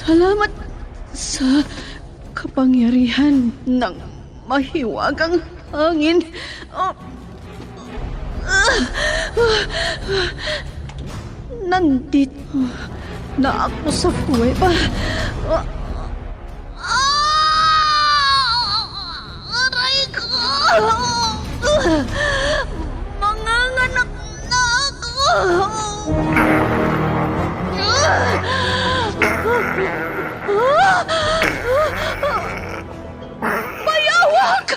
Salamat sa kapangyarihan ng mahiwagang hangin. Nandito na ako sa kuweba. Aray ko! Manganganak na ako! Bayawak!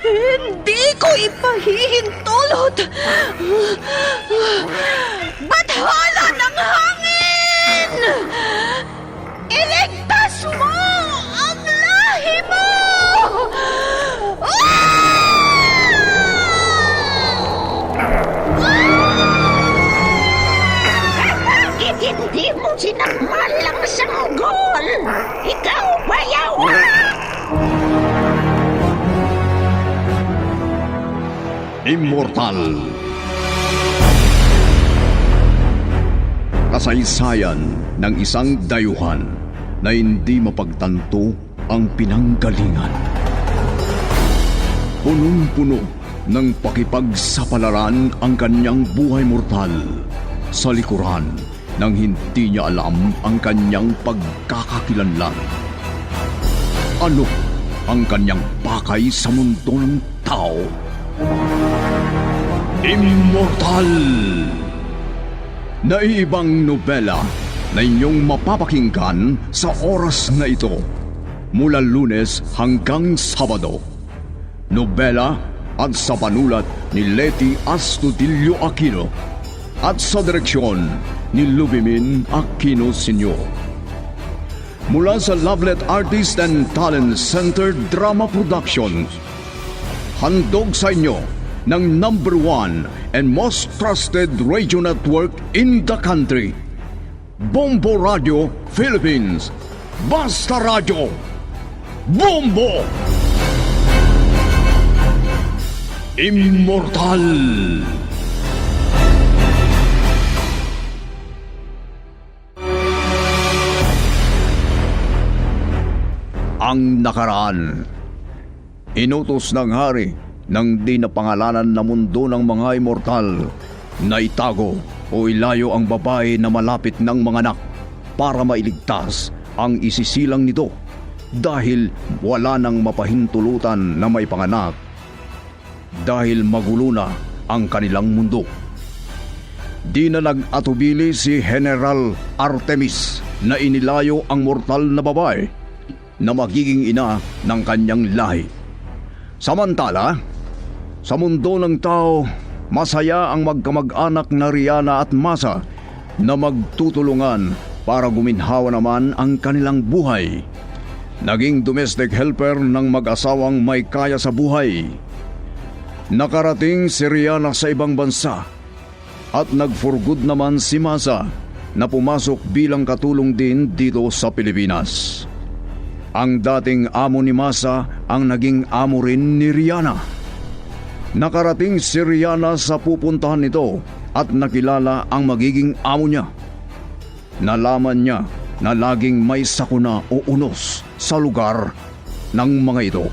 Hindi ko ipahihintulot. Bathala ng hangin! Iligtas mo ang lahi mo! Bakit hindi mo sinakmal ang sanggol? Ikaw, bayawak! Immortal. Kasaysayan ng isang dayuhan na hindi mapagtanto ang pinanggalingan. Punong-puno ng pakipagsapalaran ang kanyang buhay mortal sa likuran nang hindi niya alam ang kanyang pagkakakilanlan. Ano ang kanyang pakay sa mundo ng tao? Immortal! Naiibang nobela na inyong mapapakinggan sa oras na ito mula Lunes hanggang Sabado. Nobela at sa panulat ni Leti Astudillo Aquino at sa direksyon ni Lubimin Aquino Sr. Mula sa Lovelet Artist and Talent Center Drama Productions, handog sa inyo ng #1 and most trusted radio network in the country, Bombo Radio Philippines. Basta Radio Bombo! Immortal! Ang nakaraan. Inutos ng hari ng di napangalanan na mundo ng mga immortal na itago o ilayo ang babae na malapit ng mga anak para mailigtas ang isisilang nito dahil wala nang mapahintulutan na may panganak dahil magulo na ang kanilang mundo. Di na nag-atubili si General Artemis na inilayo ang mortal na babae na magiging ina ng kanyang lahi. Samantala, sa mundo ng tao, masaya ang magkamag-anak na Riana at Masa na magtutulungan para guminhawa naman ang kanilang buhay. Naging domestic helper ng mag-asawang may kaya sa buhay. Nakarating si Riana sa ibang bansa at nag-for good naman si Masa na pumasok bilang katulong din dito sa Pilipinas. Ang dating amo ni Masa ang naging amo rin ni Riana. Nakarating si Riana sa pupuntahan nito at nakilala ang magiging amo niya. Nalaman niya na laging may sakuna o unos sa lugar ng mga ito.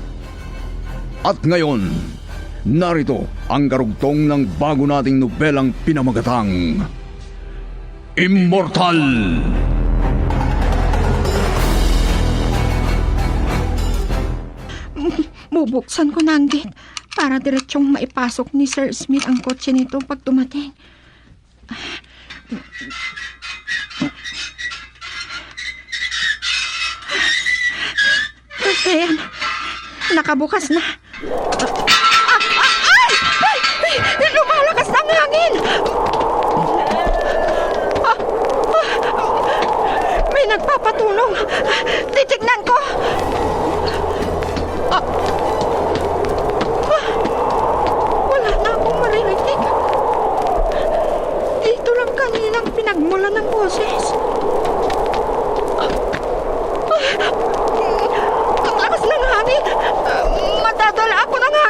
At ngayon, narito ang karugtong ng bago nating nobelang pinamagatang Immortal! Bubuksan ko na ang gate para diretsong maipasok ni Sir Smith ang kotse nito pag dumating. Ayan, nakabukas na. Ay! Lumalakas na ang hangin! May nagpapatulong. Titignan ko. Wala na akong maririnig. Dito lang kanilang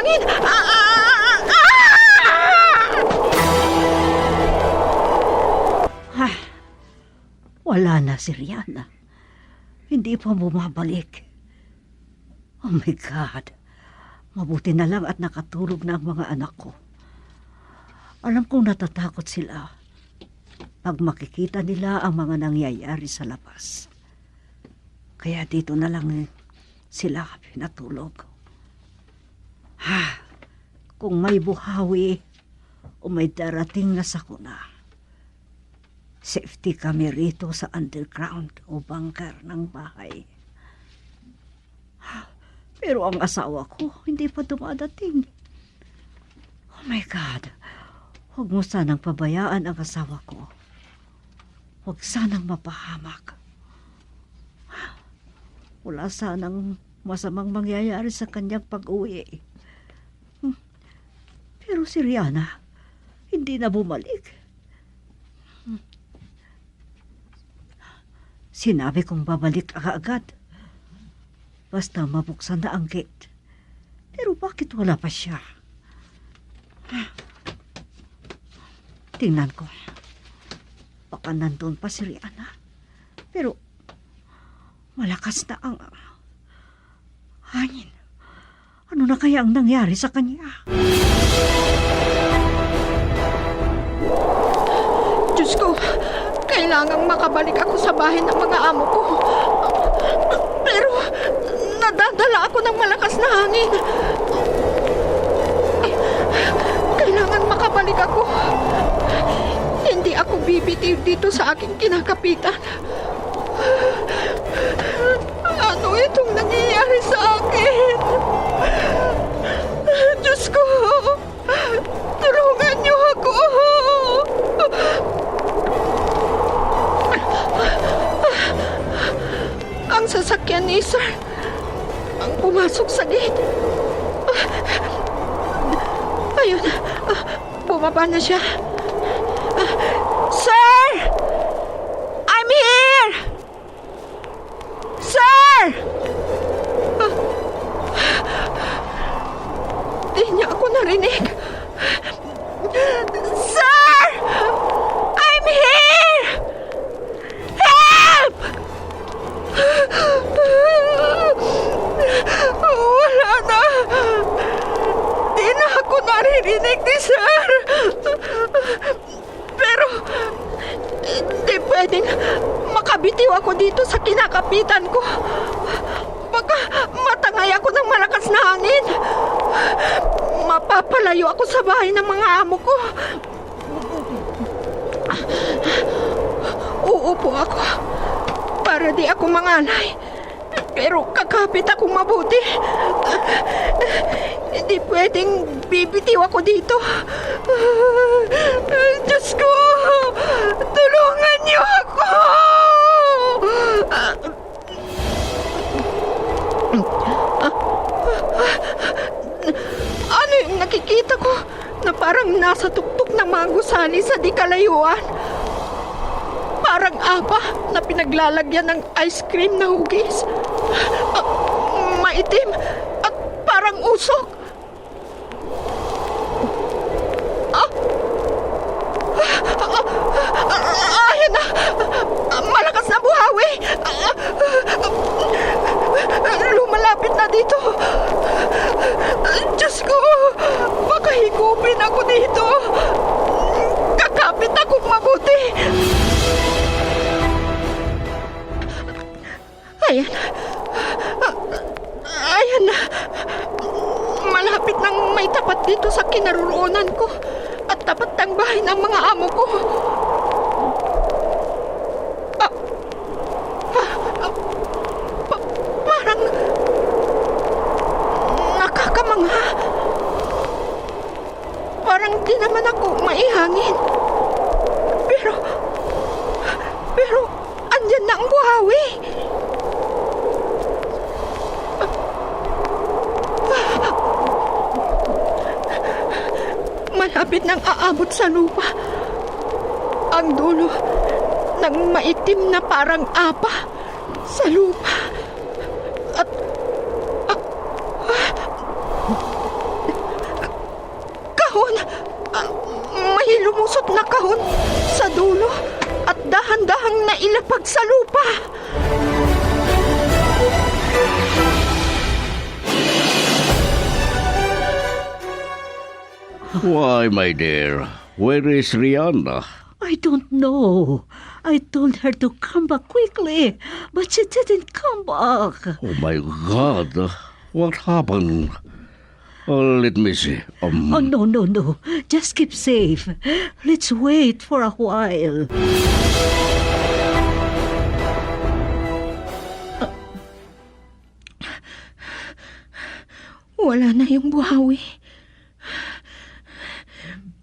hangin! Ay, wala na si Rihanna. Hindi pa bumabalik. Oh my God. Mabuti na lang at nakatulog na ang mga anak ko. Alam kong natatakot sila pag makikita nila ang mga nangyayari sa labas. Kaya dito na lang sila pinatulog. Kung may buhawi o may darating na sakuna, safety kami rito sa underground o bunker ng bahay. Pero ang asawa ko hindi pa dumadating. Oh my God. Huwag mo sanang pabayaan ang asawa ko. Huwag sanang mapahamak. Wala sanang masamang mangyayari sa kanyang pag-uwi. Pero si Rihanna, hindi na bumalik. Sinabi kong babalik agad. Basta mabuksan na ang gate. Pero bakit wala pa siya? Tingnan ko. Baka nandun pa si Rihanna. Pero malakas na ang hangin. Ano na kaya ang nangyari sa kanya? Diyos ko, kailangang makabalik ako sa bahay ng mga amo ko. Pero nadadala ako ng malakas na hangin. Kailangan makabalik ako. Hindi ako bibitiw dito sa aking kinakapitan. Ano itong nangyayari sa akin? Diyos ko, tulungan niyo ako. Ang sasakyan ni Sir ang pumasok sa gate. Ayun, bumaba na siya. Sir! I'm here! Sir! Di niya ako narinig. Sir! I'm here! Help! Wala na. Di na ako naririnig ni Sir. Pero di pwedeng makabitiw ako dito sa kinakapitan ko. Baka matangay ako ng malakas na hangin. Mapapalayo ako sa bahay ng mga amo ko. Uupo ako para di ako mangalay. Pero kakapit akong mabuti. Hindi pwedeng bibitiw ako dito. Diyos ko, tulungan niyo ako. Ano yung nakikita ko na parang nasa tuktok ng mga gusali sa di kalayuan? Parang apa na pinaglalagyan ng ice cream na hugis. Maitim at parang usok. Ayan na! Malakas na buhawi! Lumalapit na dito. Diyos ko! Baka higupin ako dito. Kakapit akong mabuti. Ayan. Ayan na. Malapit nang may tapat dito sa kinaroroonan ko at tapat ng bahay ng mga amo ko. Parang nakakamangha. Parang di naman ako maihangin. Pero andyan na ang buhawi. Malapit nang aabot sa lupa. Ang dulo ng maitim na parang apa sa lupa. At nalapag sa lupa. Why, my dear, where is Rihanna? I don't know. I told her to come back quickly, but she didn't come back. Oh my God, what happened? Let me see. Oh, no. Just keep safe. Let's wait for a while. Wala na yung buhawi.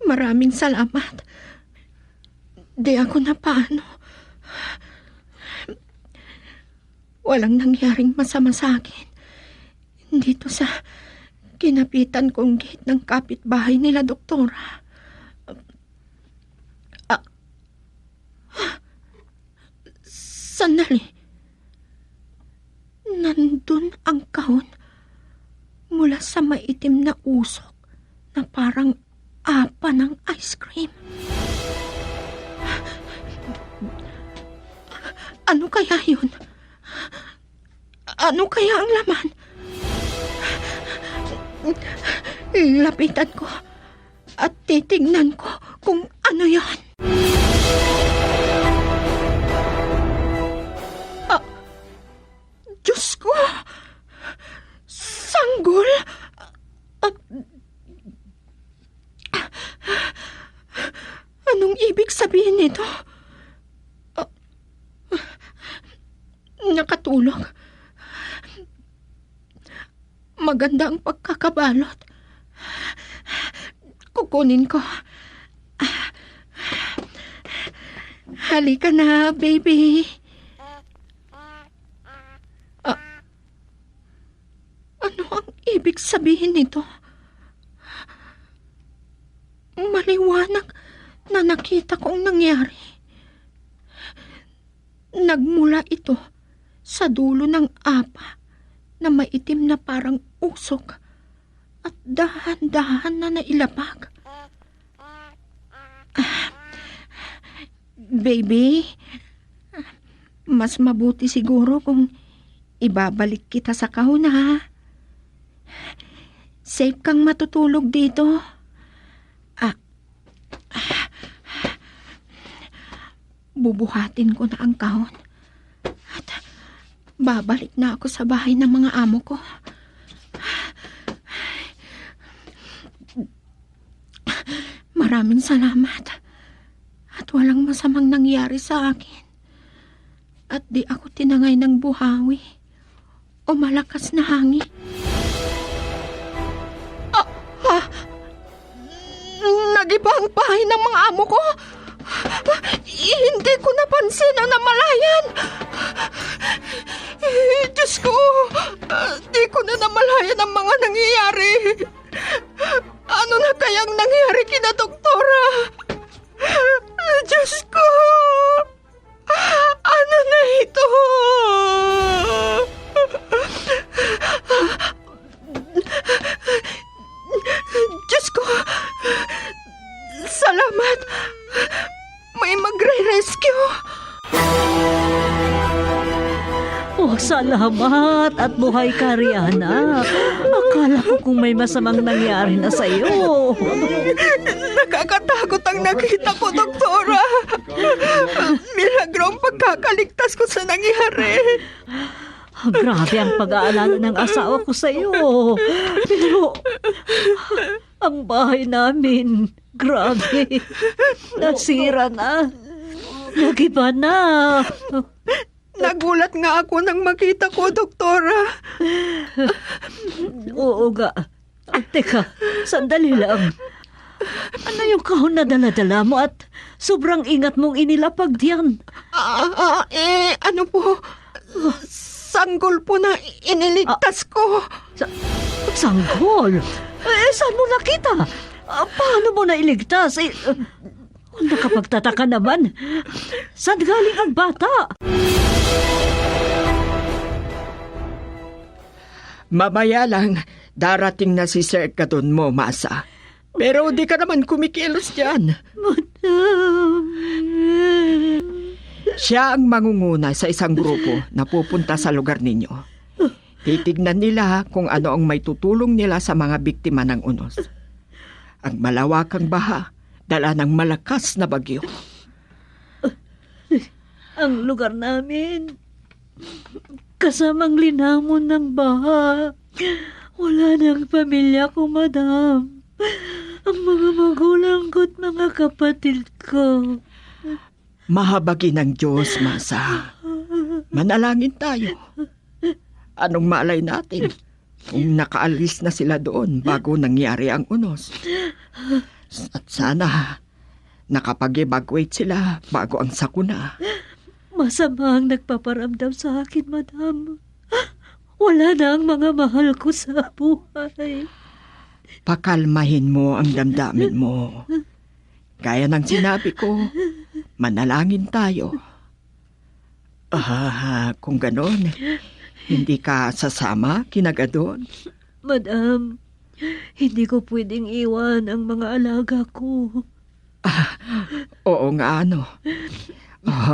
Maraming salamat. Di ako na paano. Walang nangyaring masama sa akin. Dito sa kinapitan kong gate ng kapitbahay nila, doktora. Sandali. Nandun ang kahon mula sa maitim na usok na parang apa ng ice cream. Ano kaya yun? Ano kaya ang laman? Lapitan ko at titignan ko kung ano yan. Diyos ko! Sanggol! Anong ibig sabihin nito? Nakatulog. Maganda ang pagkakabalot. Kukunin ko. Halika na, baby. Ano ang ibig sabihin nito? Maliwanag na nakita kong nangyari. Nagmula ito sa dulo ng apa na maitim na parang usok at dahan-dahan na nailapag. Baby, mas mabuti siguro kung ibabalik kita sa kahon, ha? Safe kang matutulog dito. Bubuhatin ko na ang kahon at babalik na ako sa bahay ng mga amo ko. Maraming salamat at walang masamang nangyari sa akin at di ako tinangay ng buhawi o malakas na hangin. Nagiba ang bahay ng mga amo ko. Hindi ko napansin ang namalayan. Diyos ko, di ko na namalayan ang mga nangyayari. Ano na kayang nangyari kina doktora? Diyos ko, ano na ito? Diyos ko, salamat. May magre-rescue. Oh, salamat at buhay ka, Rihanna. Akala ko kung may masamang nangyari na sa'yo. Nakakatakot ang nakita ko, doktora. Milagro ang pagkakaligtas ko sa nangyari. Grabe ang pag-aalala ng asawa ko sa'yo. Pero, ang bahay namin, grabe. Nasira na. Nagiba na. Nagulat nga ako nang makita ko, doktora. Oo nga. Teka, sandali lang. Ano yung kahon na dala-dala mo at sobrang ingat mong inilapag diyan? Ano po? Sanggol po na iniligtas ko. Sanggol? Saan mo nakita? Paano mo nailigtas? Nakapagtataka naman. Saan galing ang bata? Mamaya lang, darating na si Sir Kadun mo, Masa. Pero di ka naman kumikilos dyan. Siya ang mangunguna sa isang grupo na pupunta sa lugar ninyo. Titignan nila kung ano ang may tutulong nila sa mga biktima ng unos. Ang malawakang baha, dala ng malakas na bagyo. Ang lugar namin, kasamang linamon ng baha. Wala nang pamilya ko, madam. Ang mga magulang ko't mga kapatid ko. Mahabagi ng Diyos, Masa. Manalangin tayo. Anong malay natin kung nakaalis na sila doon bago nangyari ang unos? At sana nakapag-evacuate sila bago ang sakuna. Masama ang nagpaparamdam sa akin, madam. Wala na ang mga mahal ko sa buhay. Pakalmahin mo ang damdamin mo. Gaya ng sinabi ko, manalangin tayo. Kung ganon, hindi ka sasama kinagadon? Madam, hindi ko pwedeng iwan ang mga alaga ko. Oo nga, ano.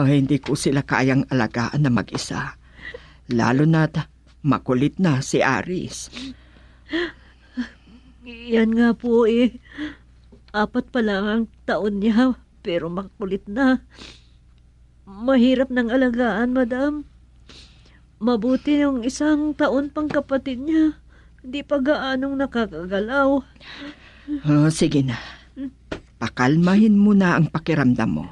Hindi ko sila kayang alagaan na mag-isa. Lalo na't makulit na si Aris. Yan nga po eh. 4 pa lang ang taon niya, pero makulit na. Mahirap ng alagaan, madam. Mabuti yung 1 taon pang kapatid niya. Hindi pa gaanong nakakagalaw. Sige na. Pakalmahin mo na ang pakiramdam mo.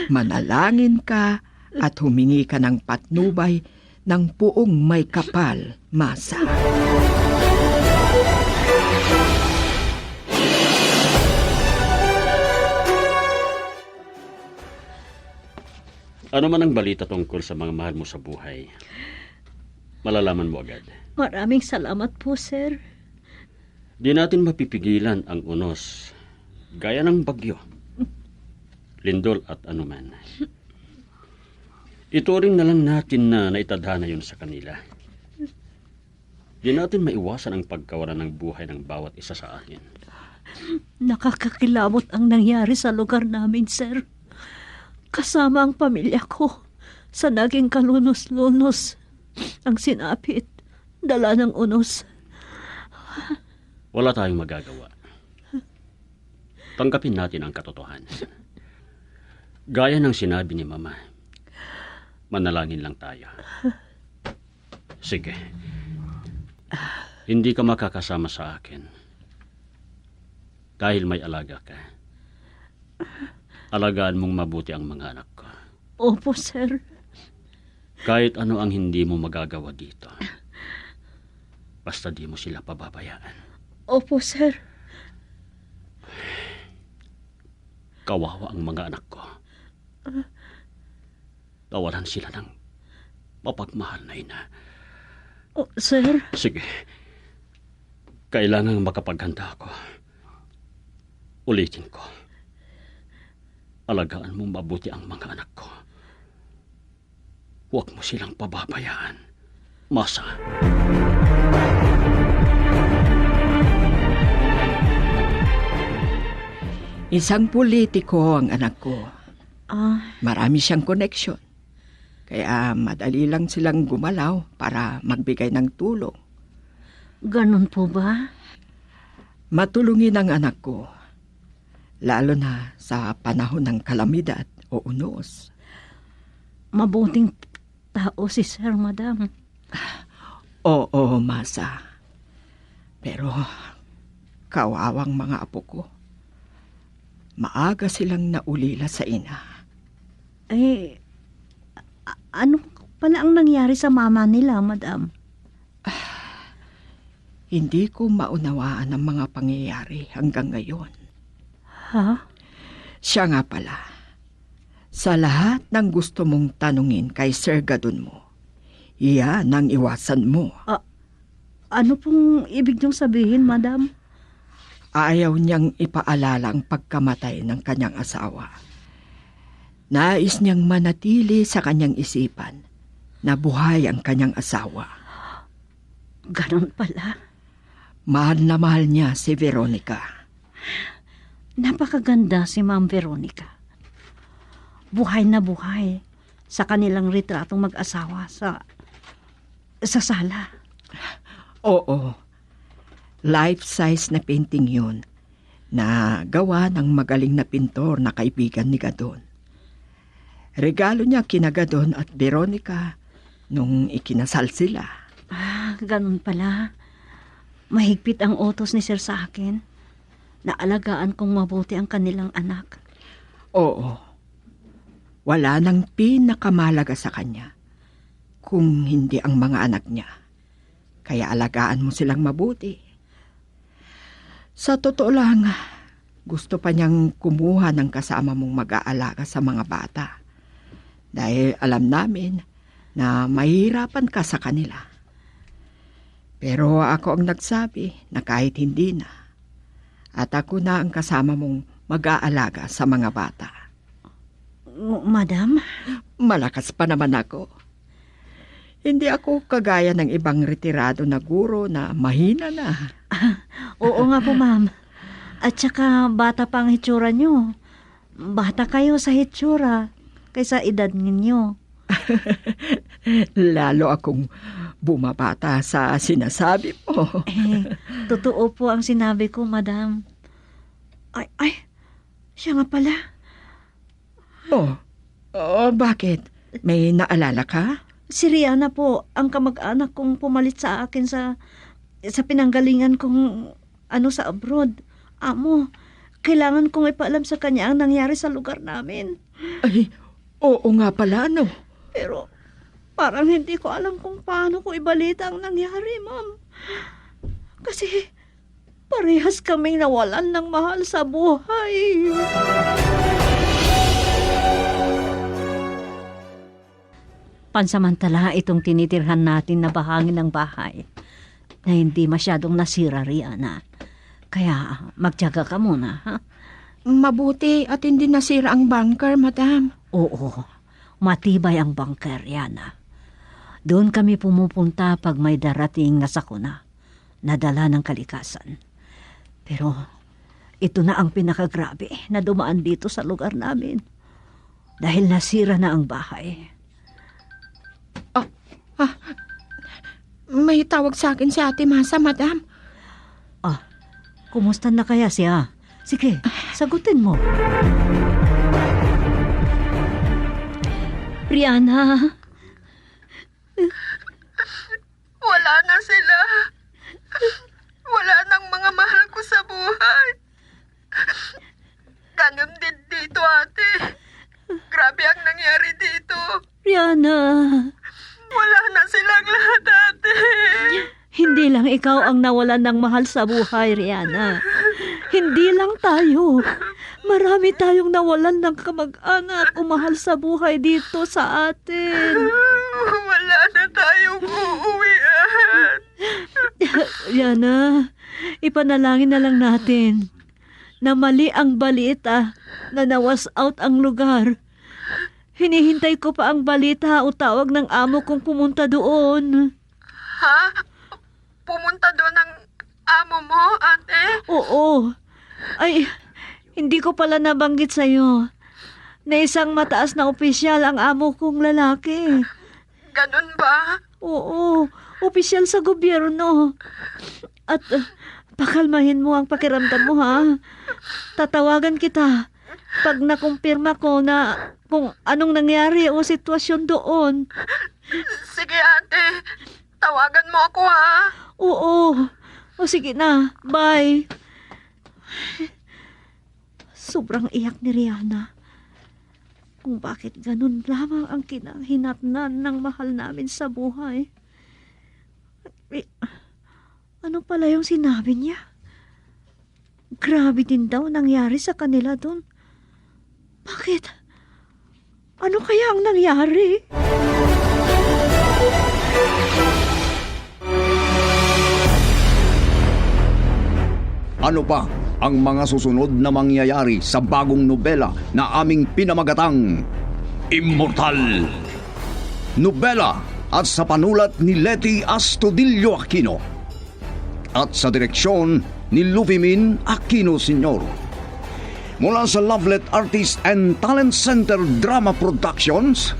Manalangin ka at humingi ka ng patnubay ng puong may kapal, Masa. Ano man ang balita tungkol sa mga mahal mo sa buhay, malalaman mo agad. Maraming salamat po, sir. Di natin mapipigilan ang unos, gaya ng bagyo, lindol at anuman. Ituring na lang natin na naitadhana yun sa kanila. Di natin maiwasan ang pagkawalan ng buhay ng bawat isa sa atin. Nakakakilabot ang nangyari sa lugar namin, sir. Kasama ang pamilya ko sa naging kalunos-lunos. Ang sinapit, dala ng unos. Wala tayong magagawa. Tanggapin natin ang katotohanan. Gaya ng sinabi ni Mama, manalangin lang tayo. Sige. Hindi ka makakasama sa akin. Dahil may alaga ka. Alagaan mong mabuti ang mga anak ko. Opo, sir. Kahit ano ang hindi mo magagawa dito. Basta di mo sila pababayaan. Opo, sir. Kawawa ang mga anak ko. Tawalan sila ng mapagmahal na ina. Oh, sir. Sige. Kailangang makapaghanda ako. Ulitin ko. Alagaan mo mabuti ang mga anak ko. Huwag mo silang pababayaan. Masa. Isang politiko ang anak ko. Ah, Marami siyang koneksyon. Kaya madali lang silang gumalaw para magbigay ng tulong. ganun po ba? Matulungin ang anak ko. Lalo na sa panahon ng kalamidad o unos. Mabuting tao si sir, madam. Oo, Masa. Pero kawawang mga apo ko. Maaga silang naulila sa ina. Eh, ano pala ang nangyari sa mama nila, madam? Hindi ko maunawaan ang mga pangyayari hanggang ngayon. Ha? Siya nga pala. Sa lahat ng gusto mong tanungin kay Sir Gadon mo, iyan ang iwasan mo. Ano pong ibig niyong sabihin, madam? Ayaw niyang ipaalala ang pagkamatay ng kanyang asawa. Nais niyang manatili sa kanyang isipan na buhay ang kanyang asawa. Ganon pala. Mahal na mahal niya si Veronica. Napakaganda si Ma'am Veronica. buhay na buhay sa kanilang retratong mag-asawa sa sala. Oo. Life-size na painting yun na gawa ng magaling na pintor na kaibigan ni Gadon. Regalo niya kina Gadon at Veronica nung ikinasal sila. Ganun pala. Mahigpit ang utos ni Sir sa akin. Naalagaan kong mabuti ang kanilang anak. Oo. Wala nang pinakamalaga sa kanya kung hindi ang mga anak niya. Kaya alagaan mo silang mabuti. Sa totoo lang, gusto pa niyang kumuha ng kasama mong mag-aalaga sa mga bata. Dahil alam namin na mahihirapan ka sa kanila. Pero ako ang nagsabi na kahit hindi na, at ako na ang kasama mong mag-aalaga sa mga bata. Madam? Malakas pa naman ako. Hindi ako kagaya ng ibang retirado na guro na mahina na. Oo nga po, ma'am. At saka bata pa ang hitsura nyo. Bata kayo sa hitsura kaysa edad ninyo. Lalo akong bumabata sa sinasabi mo. Totoo po ang sinabi ko, madam. Ay, siya nga pala. Bakit? May naalala ka? Si Rihanna po, ang kamag-anak kong pumalit sa akin sa pinanggalingan kong sa abroad. Amo, kailangan kong ipaalam sa kanya ang nangyari sa lugar namin. Ay, oo nga pala, no? Pero parang hindi ko alam kung paano ko ibalita ang nangyari, ma'am. Kasi parehas kaming nawalan ng mahal sa buhay. Pansamantala itong tinitirhan natin na bahagi ng bahay na hindi masyadong nasira, Rihanna. Kaya magtiyaga ka muna, ha? Mabuti at hindi nasira ang bunker, madam. Oo, matibay ang bunker, Rihanna. Doon kami pumupunta pag may darating na sakuna na dala ng kalikasan. Pero ito na ang pinakagrabe na dumaan dito sa lugar namin. Dahil nasira na ang bahay. May tawag sa akin si Ate Masa, madam. Kumusta na kaya siya? Sige, sagutin mo. Rihanna. Wala na sila. Wala nang mga mahal ko sa buhay. Ganun din dito, ate. Grabe ang nangyari dito. Rihanna. Wala na silang lahat, ate. Hindi lang ikaw ang nawalan ng mahal sa buhay, Rihanna. Hindi lang tayo. Marami tayong nawalan ng kamag-anak o mahal sa buhay dito sa atin. Wala na tayong uuwian. Rihanna, ipanalangin na lang natin na mali ang balita na nawas out ang lugar. Hinihintay ko pa ang balita o tawag ng amo kong pumunta doon. Ha? Pumunta doon ang amo mo, ate? Oo. Ay, hindi ko pala nabanggit sa'yo na isang mataas na opisyal ang amo kong lalaki. Ganun ba? Oo, opisyal sa gobyerno. At pakalmahin mo ang pakiramdam mo, ha? Tatawagan kita pag nakumpirma ko na kung anong nangyari o sitwasyon doon. Sige, ate. Tawagan mo ako, ha? Oo. O sige na, bye. Sobrang iyak ni Rihanna. Kung bakit ganun lamang ang kinahinatnan ng mahal namin sa buhay. Ano pala yung sinabi niya? Grabe din daw nangyari sa kanila doon. Bakit? Ano kaya ang nangyari? Ano pa ang mga susunod na mangyayari sa bagong nobela na aming pinamagatang Immortal? Nobela at sa panulat ni Leti Astudillo Aquino at sa direksyon ni Lufimin Aquino Sr. mula sa Lovelet Artist and Talent Center Drama Productions,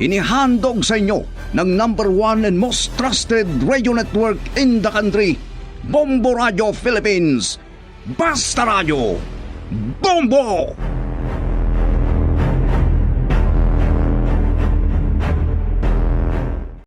inihandog sa inyo ng #1 and most trusted radio network in the country, Bombo Radio Philippines. Basta Radio, Bombo!